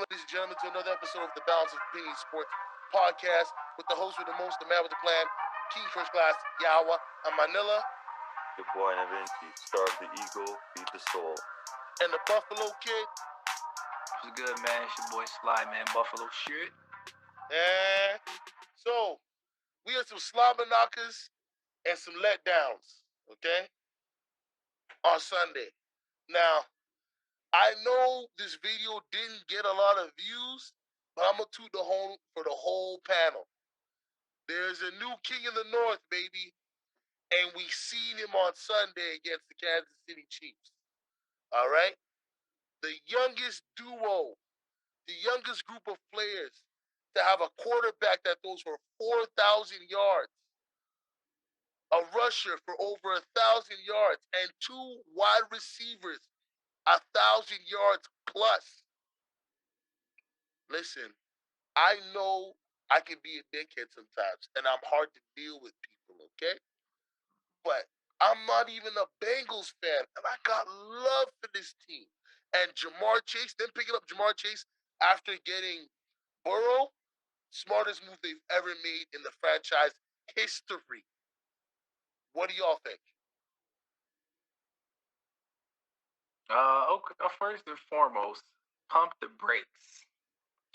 ladies and gentlemen, to another episode of the Balance of Opinion Sports podcast with the host with the most, the man with the plan, King First Class, Yawa, and Manila. Your boy Navinci, star of the eagle, feed the soul. And the Buffalo Kid. What's good, man? It's your boy Sly, man. Buffalo shit. And so, we had some slobber knockers and some letdowns, okay, on Sunday. Now, I know this video didn't get a lot of views, but I'm going to toot the horn for the whole panel. There's a new king in the north, baby, and we seen him on Sunday against the Kansas City Chiefs. All right? The youngest duo, the youngest group of players to have a quarterback that throws for 4,000 yards, a rusher for over 1,000 yards, and two wide receivers 1,000 yards plus. Listen, I know I can be a dickhead sometimes, and I'm hard to deal with people, okay? But I'm not even a Bengals fan, and I got love for this team. And Jamar Chase, them picking up Jamar Chase after getting Burrow, smartest move they've ever made in the franchise history. What do y'all think? Okay, first and foremost, pump the brakes.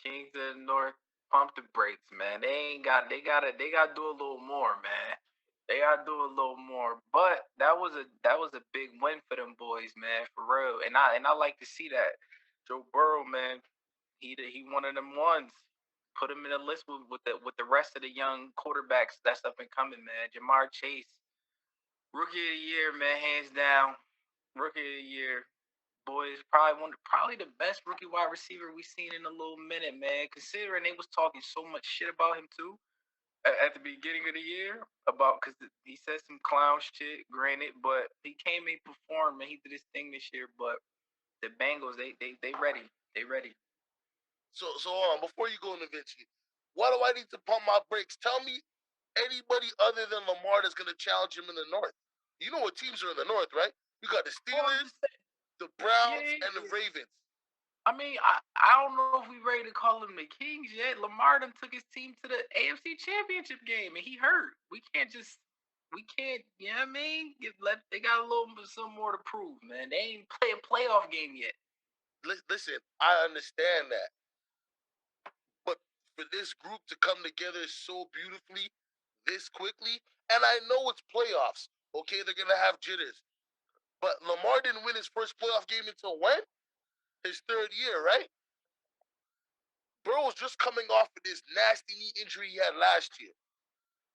Kings of the North, pump the brakes, man. They gotta do a little more, man. They gotta do a little more. But that was a big win for them boys, man, for real. And I like to see that. Joe Burrow, man, he one of them ones. Put him in the list with the rest of the young quarterbacks that's up and coming, man. Jamar Chase, rookie of the year, man, hands down. Rookie of the year. Boys, probably the best rookie wide receiver we've seen in a little minute, man. Considering they was talking so much shit about him too at the beginning of the year because he said some clown shit, granted, but he came and performed and he did his thing this year. But the Bengals, they ready, they ready. So hold on, before you go into Vinci, why do I need to pump my brakes? Tell me anybody other than Lamar that's going to challenge him in the North. You know what teams are in the North, right? You got the Steelers, the Browns, and the Ravens. I mean, I don't know if we ready to call them the Kings yet. Lamar done took his team to the AFC Championship game, and he hurt. We can't, you know what I mean? They got a little some more to prove, man. They ain't play a playoff game yet. Listen, I understand that. But for this group to come together so beautifully, this quickly, and I know it's playoffs, okay? They're going to have jitters. But Lamar didn't win his first playoff game until when? His third year, right? Burrow was just coming off of this nasty knee injury he had last year.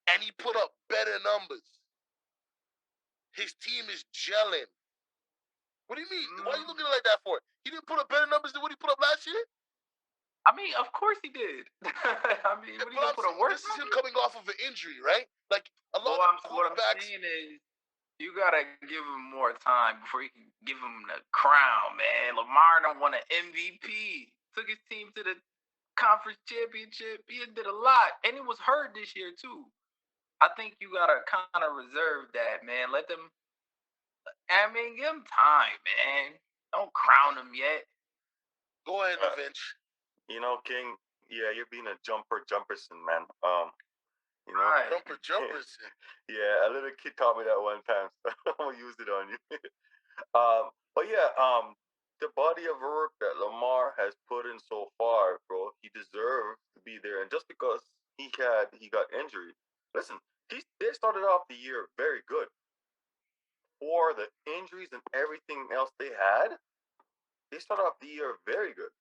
And he put up better numbers. His team is gelling. What do you mean? Why are you looking at it like that for? He didn't put up better numbers than what he put up last year? I mean, of course he did. I mean, what are you going to put a worse? This is him coming off of an injury, right? Like, a lot of quarterbacks... What I'm saying is, you got to give him more time before you can give him the crown, man. Lamar don't want an MVP. Took his team to the conference championship. He did a lot. And he was hurt this year, too. I think you got to kind of reserve that, man. Let them... I mean, give him time, man. Don't crown him yet. Go ahead, Vince. You know, King, yeah, you're being a jumperson, man. You know, right. Jumperson. Yeah, a little kid taught me that one time, so I'm gonna use it on you. But yeah, the body of work that Lamar has put in so far, bro, he deserves to be there. And just because he got injured, listen, they started off the year very good. For the injuries and everything else they had, they started off the year very good.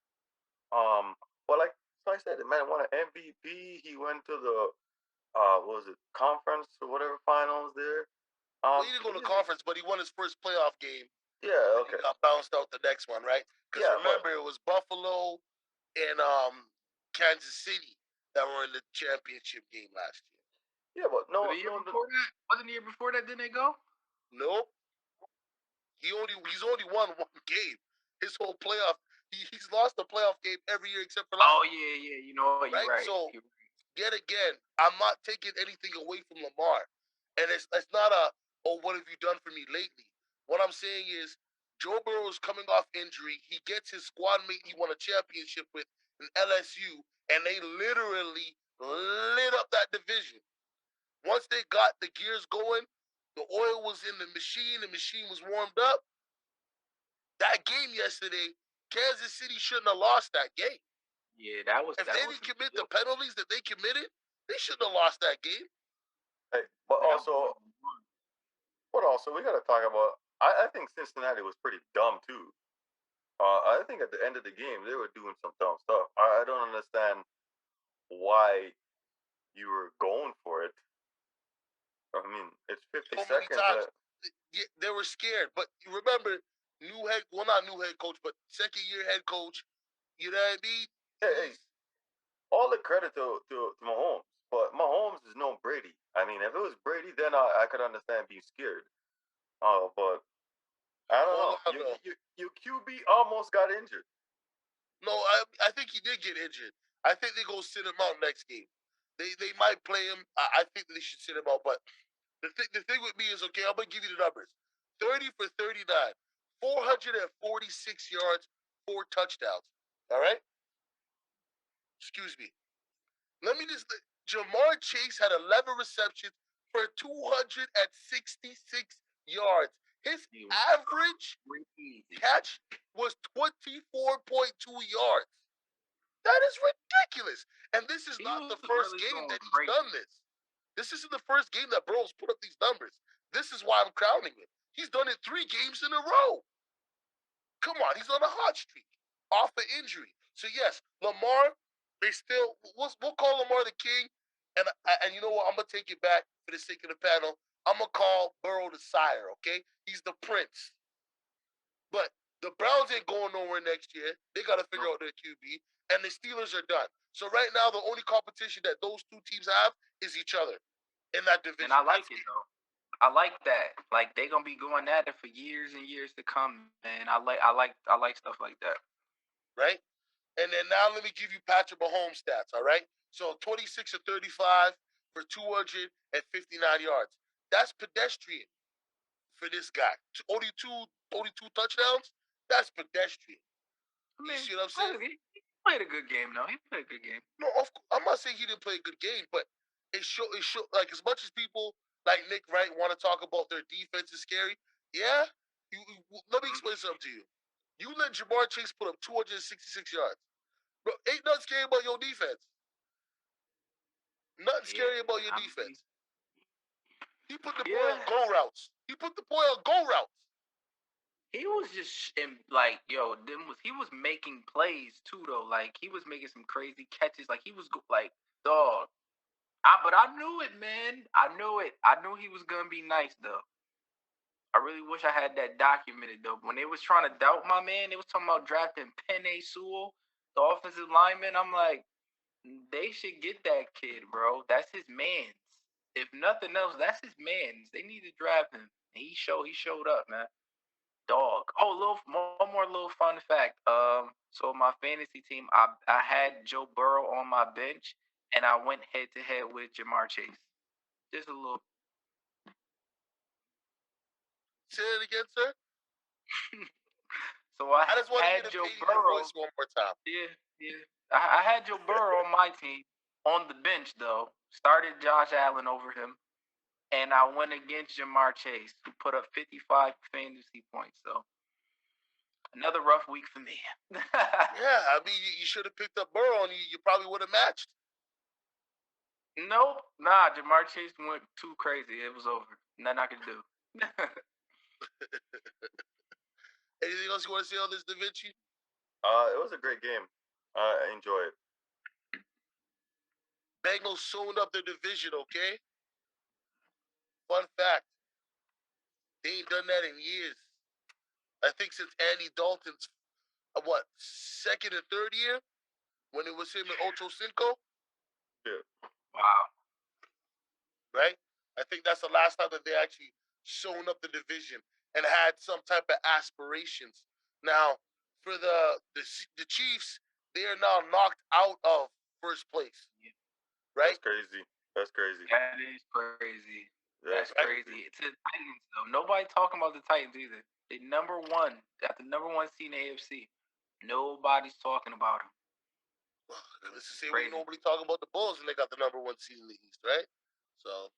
But like I said, the man won an MVP. He went to the what was it, conference or whatever finals there. Well, he didn't go to the conference, but he won his first playoff game. Yeah, okay. He got bounced out the next one, right? Because remember, it was Buffalo and Kansas City that were in the championship game last year. Yeah, but no. Before that, wasn't the year before that? Didn't they go? Nope. He's only won one game. His whole playoff. He's lost a playoff game every year except for last. Oh yeah. You know what? You're right. So yet again, I'm not taking anything away from Lamar, and it's not what have you done for me lately? What I'm saying is Joe Burrow is coming off injury. He gets his squad mate he won a championship with and LSU, and they literally lit up that division. Once they got the gears going, the oil was in the machine was warmed up. That game yesterday, Kansas City shouldn't have lost that game. Yeah, that was. If that they was didn't commit the penalties that they committed, they shouldn't have lost that game. Hey, but also we got to talk about. I think Cincinnati was pretty dumb too. I think at the end of the game they were doing some dumb stuff. I don't understand why you were going for it. I mean, it's 50 So many seconds. times they were scared. But you remember, not new head coach, but second year head coach. You know what I mean? Hey, all the credit to Mahomes, but Mahomes is no Brady. I mean, if it was Brady, then I could understand being scared. But I don't know. Your QB almost got injured. No, I think he did get injured. I think they go sit him out next game. They might play him. I think they should sit him out. But the thing with me is, okay, I'm gonna give you the numbers: 30 for 39, 446 yards, 4 touchdowns. All right. Excuse me. Let me just. Jamar Chase had 11 receptions for 266 yards. His average catch was 24.2 yards. That is ridiculous. And this is not the first game that he's done this. This isn't the first game that Burrow's put up these numbers. This is why I'm crowning him. He's done it 3 games in a row. Come on, he's on a hot streak off an injury. So yes, Lamar, we'll call Lamar the king. And you know what? I'm gonna take it back for the sake of the panel. I'm gonna call Burrow the sire. Okay, he's the prince. But the Browns ain't going nowhere next year. They got to figure out their QB, and the Steelers are done. So right now, the only competition that those two teams have is each other in that division. And I like it though. I like that. Like they're gonna be going at it for years and years to come, man. I like stuff like that. Right? And then now let me give you Patrick Mahomes stats, all right? So 26 or 35 for 259 yards. That's pedestrian for this guy. Only two touchdowns? That's pedestrian. I mean, you see what I'm saying? He played a good game, though. He played a good game. No, I'm not saying he didn't play a good game, but it show like as much as people like Nick Wright want to talk about their defense is scary. Yeah, let me explain something to you. You let Jamar Chase put up 266 yards. Bro, ain't nothing scary about your defense. Nothing scary about your defense. He put the boy on go routes. He put the boy on go routes. He was just he was making plays too though. Like he was making some crazy catches. Like he was like dog. But I knew it, man. I knew it. I knew he was gonna be nice though. I really wish I had that documented though. When they was trying to doubt my man, they was talking about drafting Penei Sewell, the offensive lineman. I'm like, they should get that kid, bro. That's his man's. If nothing else, that's his man's. They need to draft him. He showed up, man. Dog. Oh, one more little fun fact. So my fantasy team, I had Joe Burrow on my bench, and I went head to head with Jamar Chase. Just a little. Say it again, sir. So I just want had to Joe your Burrow. voice one more time. Yeah. I had Joe Burrow on my team on the bench though. Started Josh Allen over him, and I went against Jamar Chase, who put up 55 fantasy points. So another rough week for me. Yeah, I mean, you should have picked up Burrow, and you probably would have matched. Nope, Jamar Chase went too crazy. It was over. Nothing I could do. Anything else you want to say on this, Da Vinci? It was a great game. I enjoy it. Bengals sewn up their division, okay? Fun fact. They ain't done that in years. I think since Andy Dalton's, second and third year? When it was him and Ocho Cinco? Yeah. Wow. Right? I think that's the last time that they actually sewn up the division and had some type of aspirations. Now, for the Chiefs, they are now knocked out of first place. Right? That's crazy. That is crazy. That's crazy. It's the Titans, though. Nobody talking about the Titans either. They number one. Got the number one seed in the AFC. Nobody's talking about them. It's the same way nobody talking about the Bulls and they got the #1 seed in the East, right? So,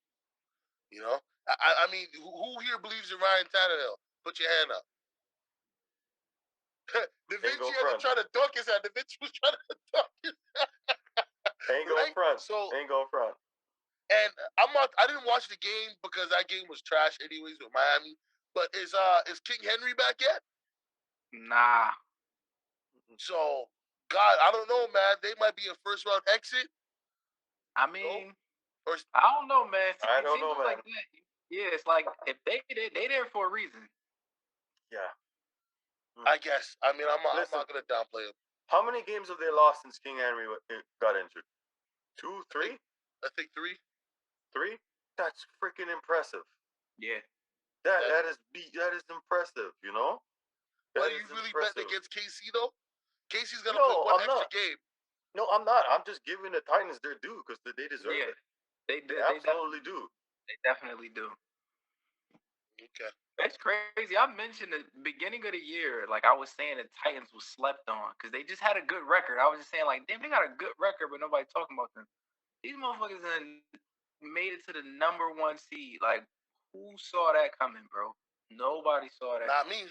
I mean, who here believes in Ryan Tannehill? Put your hand up. Da Vinci had to try to dunk his head. Da Vinci was trying to dunk his head. Ain't going front. So, ain't going front. And I didn't watch the game because that game was trash anyways with Miami. But is King Henry back yet? Nah. So, God, I don't know, man. They might be a first round exit. I mean, I don't know, man. I don't know, man. Like that. Yeah, it's like if they there for a reason. Yeah. I guess. I mean, I'm not gonna downplay them. How many games have they lost since King Henry got injured? 2, 3? I think 3. 3? That's freaking impressive. Yeah. That is impressive, you know? But are you really betting against KC though? KC's gonna play one extra game. No, I'm not. I'm just giving the Titans their due because they deserve it. They absolutely do. They definitely do. Okay. That's crazy. I mentioned at the beginning of the year, like I was saying, the Titans was slept on because they just had a good record. I was just saying, like, damn, they got a good record, but nobody talking about them. These motherfuckers made it to the #1 seed. Like, who saw that coming, bro? Nobody saw that. Not me.